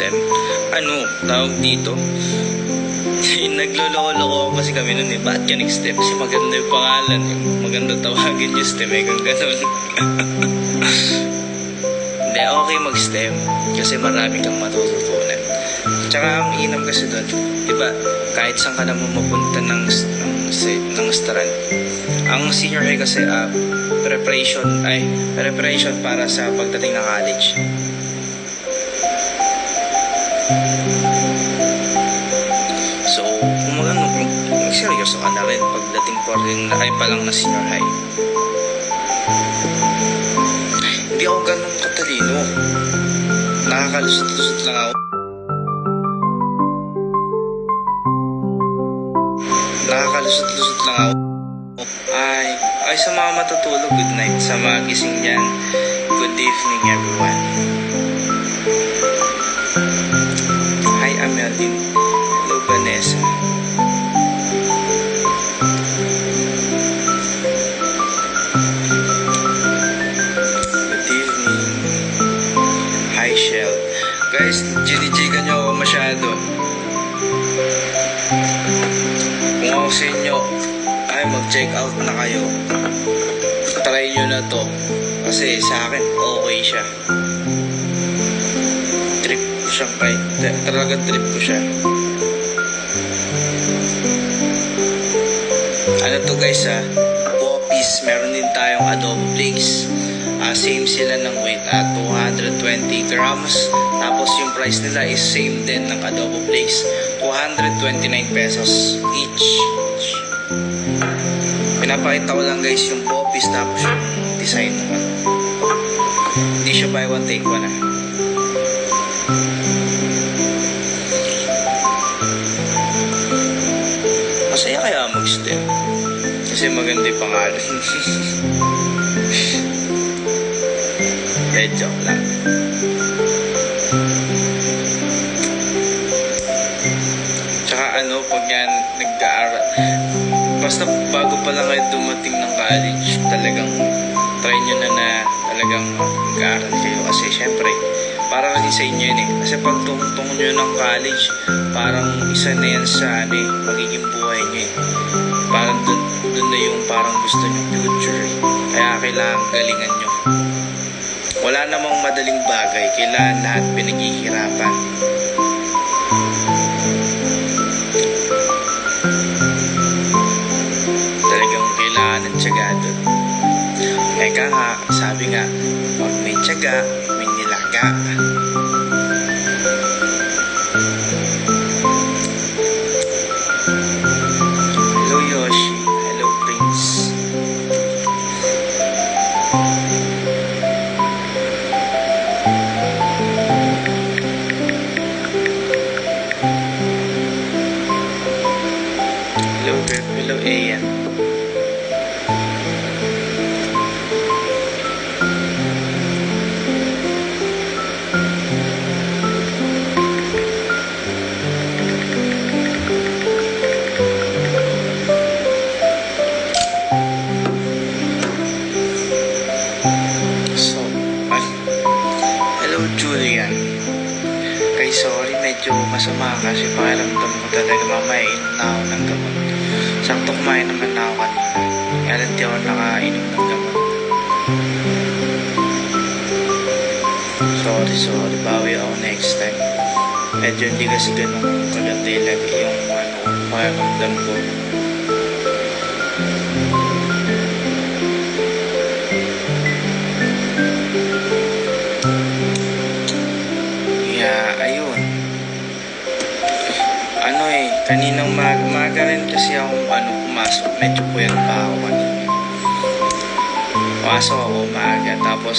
stem. Ano, tawag dito? Nagloloko kasi kami nun eh. Ba't ka nag-stem? Kasi maganda yung pangalan. Maganda tawagin yung stem eh. Kung ganun. Hindi, okay mag-stem. Kasi marami kang matututunan. Tsaka ang inam kasi doon, diba, kahit saan ka naman mapunta ng strand. Ang senior high kasi preparation para sa pagdating ng college. So, kung mag-seryoso ka na rin pagdating pa lang na senior high. Hindi ako ganun katalino. Nakakalusot-lusot lang ako. Nakakalusot-lusot lang ako. Ay sa mga matutulog, good night. Sa mga gising dyan, good evening everyone. Hi Ameline. Hello Vanessa. Good evening. Hi Shell. Guys, ginijigan nyo ako masyado. Kung ako sa inyo, ay mag-check out na kayo. Try nyo na to. Kasi sa akin, okay siya. Trip ko siya. Talaga trip ko siya. Ano to guys Poppies. Meron din tayong adobo flakes. Same sila ng weight at 220 grams. Tapos yung price nila is same din ng adobo flakes. 229 pesos each. Pinapakita ko lang guys yung Poppies tapos yung design naman. Hindi siya buy one take one Masaya kaya mag-stem? Kasi maganda yung pangalan. Joke lang. Tsaka pag yan nag-aaral, basta bago pa lang kayo dumating ng college, talagang try nyo na talagang mag-aaral kayo. Kasi syempre, para kasi sa inyo yun eh. Kasi pag tungtong nyo ng college, parang isa na yan sa magiging buhay nyo eh. Parang dun na yung parang gusto nyo future eh. Kaya kailangan galingan nyo. Wala namang madaling bagay, kailangan lahat pinaghihirapan. Talagang kailangan ng tiyaga doon. Eka nga, sabi nga, pag may tiyaga, may nilaga. Hello Yoshi, hello Prince. Hello Ayan. Hello Julian. Kay sorry, medyo masama kasi pakiramdam ko talaga mamaya inom na ako ng gamot. Sakto kumain naman na ako kanina. Kaya lang di ako nakainom ng gamot. Sorry. Bawi ako next time. Medyo hindi kasi ganun kaganda yung pakiramdam ko. Ayun. Kaninang maga rin kasi akong pumasok. Medyo puyat pa ako kanina. Pumasok ako umaga. Tapos,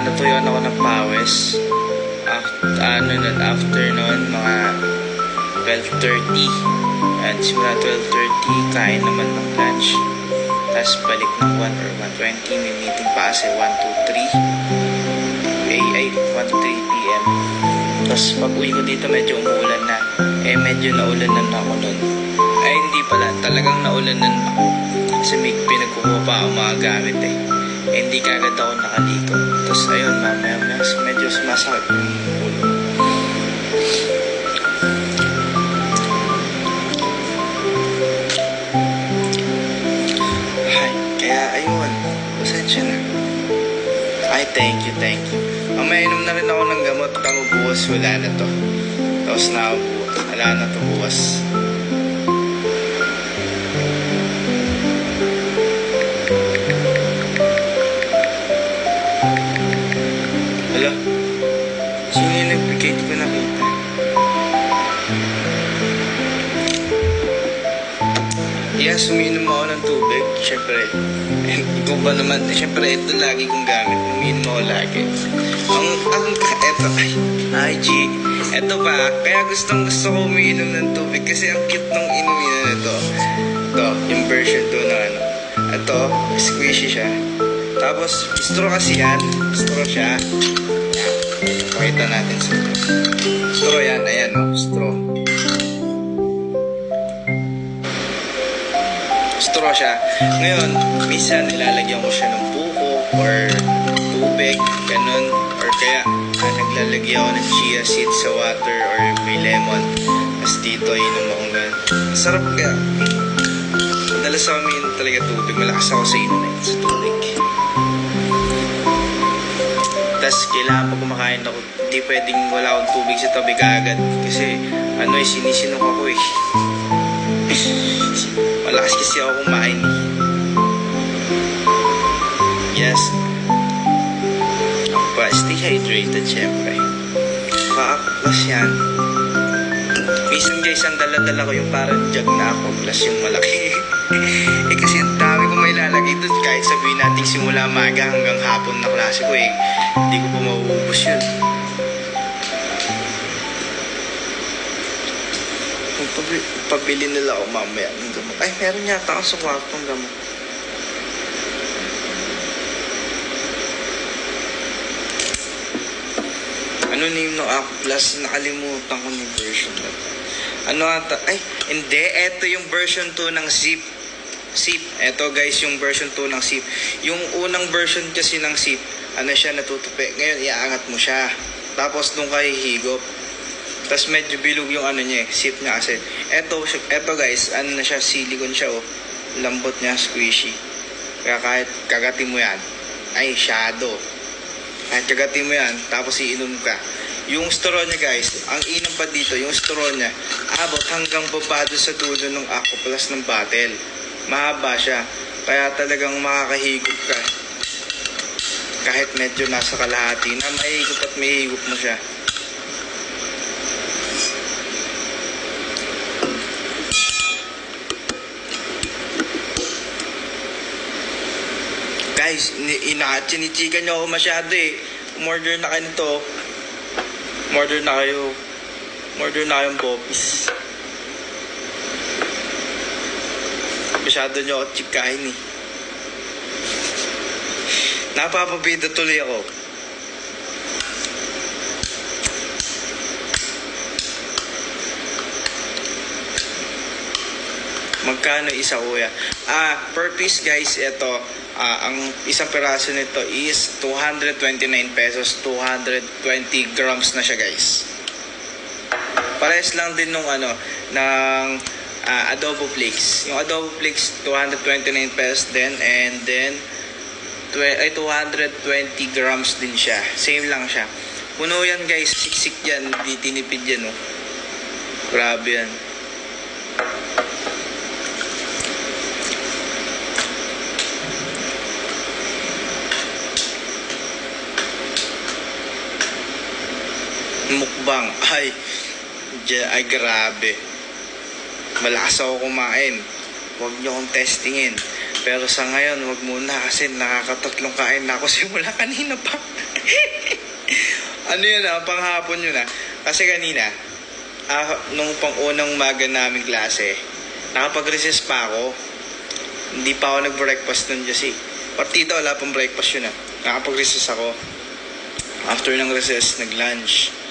natuyuan ako ng pawis. After nun, mga 12:30. At simula 12:30, kain naman ng lunch. Tapos balik ng 1 or 1:20. May meeting pa kasi 1 to 3. 1 to 3 p.m. Tapos pag uwi ko dito medyo umuulan na. Medyo naulanan na ako nun. Hindi pala. Talagang naulanan ako. Kasi may pinagkukuha pa ako mga gamit hindi kagad ako nakaligo. Tapos ayun, mamaya medyo sumasakit yung ulo. Ay, thank you, thank you. Mamainom na rin ako ng gamot. Tamo bukas, wala na to. Tapos na ako, wala na to bukas. Hala, sino yung nagbigay? Di ko nakita. Yes, umiinom ako ng tubig. Siyempre, ikaw ba naman? Siyempre, ito lagi kong gamit. Umiinom ako lagi. Eto, G. Eto pa, kaya gustong gusto ko umiinom ng tubig kasi ang cute nung inumin na ito. Ito, yung version 2 na ano. Ito, squishy siya. Tapos, straw kasi yan. Straw siya. Yan. Pakita natin sa ito. Straw yan. Ayan, no? Straw. Straw siya. Ngayon, minsan nilalagyan ko siya ng buko or tubig, ganun. Or kaya, naglalagyan ako ng chia seeds sa water or may lemon. Tapos dito, inom ako ganun. Sarap kaya. Madalas ako umiinom talaga tubig. Malakas ako sa inom sa tubig. Tapos kailangan pag kumakain ako, hindi pwedeng wala akong tubig sa tabi agad. Kasi sinisinok ako eh. Malakas kasi ako kumain eh. Yes. Pa, stay hydrated syempre. Plus yan. Minsan guys, ang dala-dala ko yung parang jug na ako plus yung malaki. Eh kasi ang dami ko may lalagay doon. Kahit sabihin natin simula maga hanggang hapon na klase ko eh. Hindi ko pa mauubos yun. Pabili nila ako mamaya ng gamot. Ay, meron yata ako sa kwartong gamot. Ano name no app plus? Nakalimutan ko yung version na to. Ano ata? Ay, hindi. Ito yung version 2 ng Zip. Zip. Ito guys, yung version 2 ng Zip. Yung unang version kasi ng Zip, ano siya, natutupi. Ngayon, iaangat mo siya. Tapos, nung kayo higop. Tapos, medyo bilog yung ano niya eh. Zip niya kasi. Ito guys, ano na siya, silicone siya oh. Lambot niya, squishy. Kaya kahit kagatin mo yan, ay, shadow. Kahit kagatin mo yan, tapos iinom ka. Yung straw niya guys, ang inam pa dito, yung straw niya, abot hanggang baba doon sa dulo ng Aqua Plus ng bottle. Mahaba siya. Kaya talagang makakahigop ka. Kahit medyo nasa kalahati na mahigop at mahigop mo siya. Guys, chinichikan nyo ako masyado eh. Umorder na kayo nito. Umorder na kayong bopis. Masyado nyo ako chikahin eh. Napapabida tuloy ako. Magkano isa kuya? Per piece guys, ito. Ang isang peraso nito is 229 pesos, 220 grams na siya guys. Parehas lang din nung ng adobo flakes. Yung adobo flakes 229 pesos din, and then 220 grams din siya. Same lang siya. Puno yan guys, siksik yan, di tinipid yan oh. Grabe yan. Mukbang. Ay, grabe. Malakas ako kumain. Huwag niyo akong testingin. Pero sa ngayon, huwag muna kasi nakakatatlong kain na ako simula kanina pa. Ano yun panghapon yun Kasi kanina, nung pang-unang umaga namin klase, nakapag-recess pa ako. Hindi pa ako nag-breakfast nun kasi. Partida, wala pang breakfast yun Nakapag-recess ako. After ng recess, nag-lunch.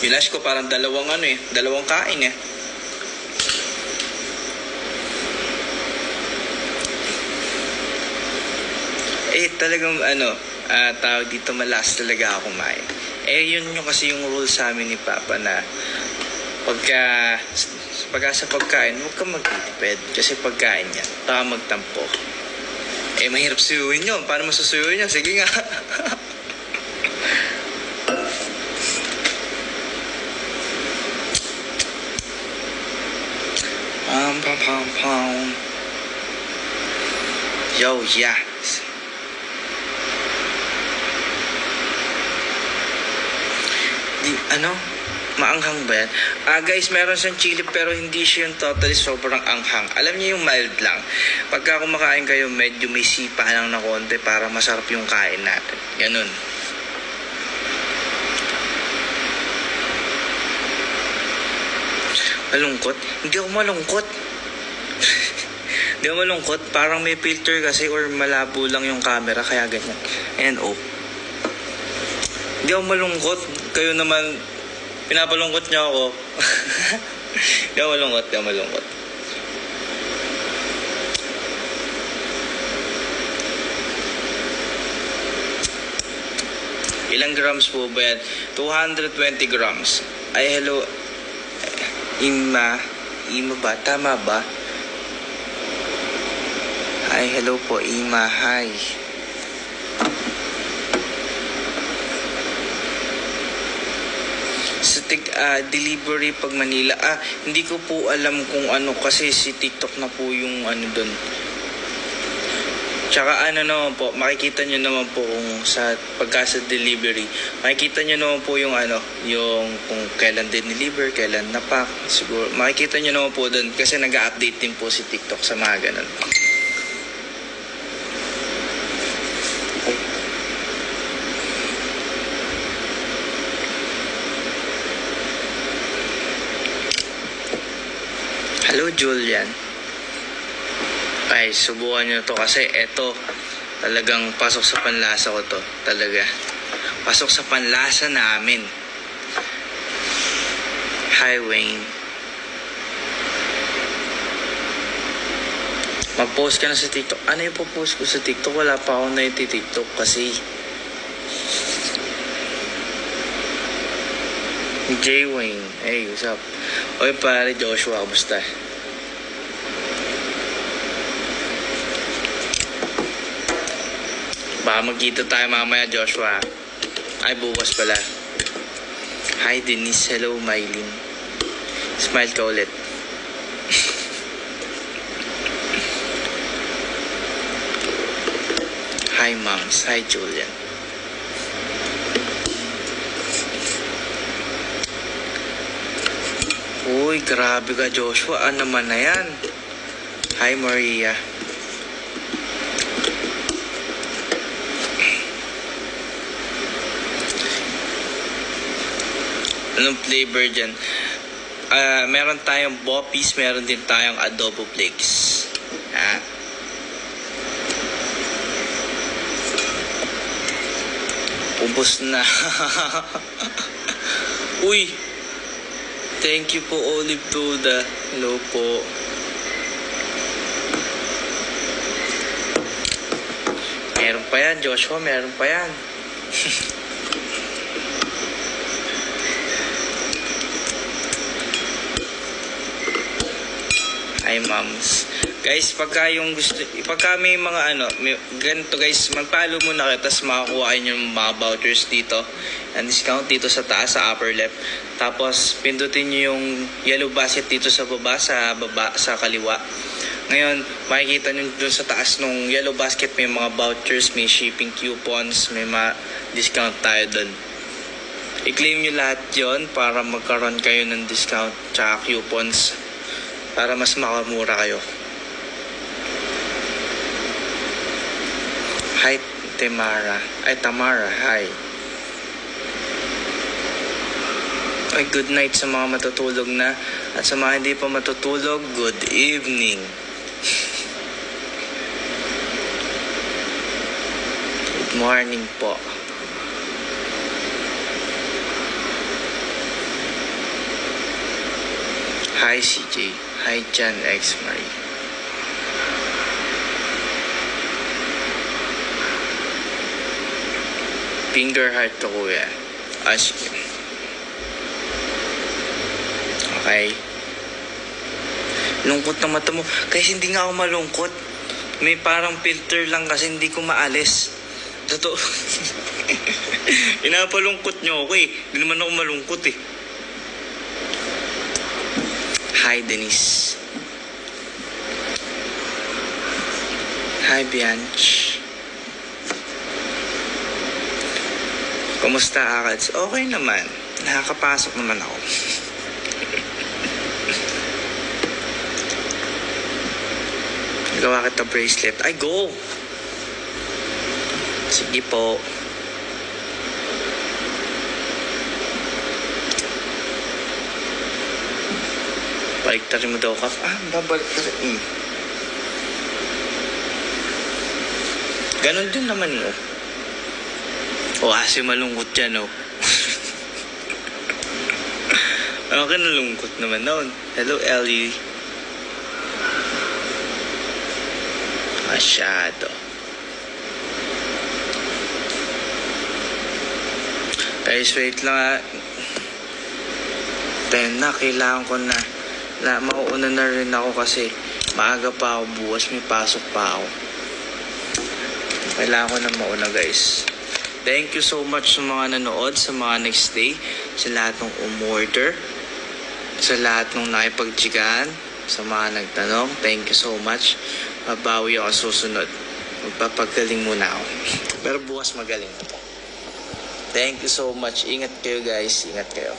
Yung ko parang dalawang kain talagang tawag dito, malas talaga ako kumain. Yun yung kasi yung rule sa amin ni Papa na pagka sa pagkain, huwag kang magtitipid kasi pagkain yan, baka magtampo. Eh, mahirap suyuin yun. Paano masusuyuin yun? Sige nga. Pam pam pam. Yo, yeah. Maanghang ba yan? Guys, meron siyang chili pero hindi siya yung totally sobrang anghang. Alam niyo yung mild lang. Pagka kumakain kayo, medyo may sipa lang na konti para masarap yung kain natin. Ganun. Malungkot? Hindi ako malungkot. Hindi ako malungkot. Parang may filter kasi or malabo lang yung camera kaya ganyan. And Hindi ako malungkot. Kayo naman, pinapalungkot niyo ako. Hindi ako malungkot. Ilang grams po ba yan? 220 grams. Ay, hello. Ima ba? Tama ba? Ay, hello po, Ima. Hi. Sa delivery pag Manila. Hindi ko po alam kung ano kasi si TikTok na po yung ano doon. Tsaka naman po, makikita nyo naman po kung pagka sa delivery, makikita nyo naman po yung yung kung kailan dineliver, kailan na-pack, siguro. Makikita nyo naman po doon kasi nag-update din po si TikTok sa mga ganun. Hello, Julian. Ay, subukan nyo to kasi eto, talagang pasok sa panlasa ko to. Talaga. Pasok sa panlasa namin. Hi, Wayne. Mag-post ka na sa TikTok. Ano yung po-post ko sa TikTok? Wala pa ako na yung TikTok kasi. J. Wayne. Hey, what's up? Oy, pare Joshua, kamusta? Baka magkita tayo mamaya, Joshua. Ay, bukas pala. Hi, Denise. Hello, Mylene. Smile ka ulit. Hi, Moms. Hi, Julian. Uy, grabe ka, Joshua. Ano naman na yan? Hi, Maria. Anong flavor dyan? Meron tayong Boppies, meron din tayong Adobo Flakes. Ubus na. Uy! Thank you po, Olive Tuda. Hello po. Meron pa yan, Joshua. Meron pa yan. Hi, moms. Guys, pagka may mga ganito guys, mag-follow muna kayo, tapos makakuha kayo yung mga vouchers dito. And discount dito sa taas, sa upper left. Tapos, pindutin nyo yung yellow basket dito sa baba, sa kaliwa. Ngayon, makikita nyo dun sa taas nung yellow basket, may mga vouchers, may shipping coupons, may mga discount tayo dun. I-claim nyo lahat yon para magkaroon kayo ng discount tsaka coupons para mas makamura kayo. Hi, Tamara. Hi. Ay, good night sa mga matutulog na. At sa mga hindi pa matutulog, good evening. Good morning po. Hi, CJ. Hi, Jan X. Marie. Finger heart to, kuya. Sige. Okay. Lungkot na mata mo. Kasi hindi nga ako malungkot. May parang filter lang kasi hindi ko maalis. Totoo. Inapalungkot nyo ako eh. Hindi naman ako malungkot eh. Hi, Denise. Hi, Bianch. Kumusta, Akads? Okay naman. Nakakapasok naman ako. Gawa kita bracelet. Ay, go! Sige po. Baliktarin mo daw ka. Babaliktarin. Ganon din naman mo. Kasi malungkot yan, oh. Okay, nalungkot naman noon. Hello, Ellie. Masyado. Guys, wait lang. 10 na, kailangan ko na mauuna na rin ako kasi maaga pa ako bukas, may pasok pa ako. Kailangan ko na mauna, guys. Thank you so much sa mga nanood, sa mga nag-stay, sa lahat ng umorder, sa lahat ng nakipagtsigaan, sa mga nagtanong. Thank you so much. Mabawi ako susunod. Magpapagaling muna ako. Pero bukas magaling ako. Thank you so much. Ingat kayo, guys. Ingat kayo.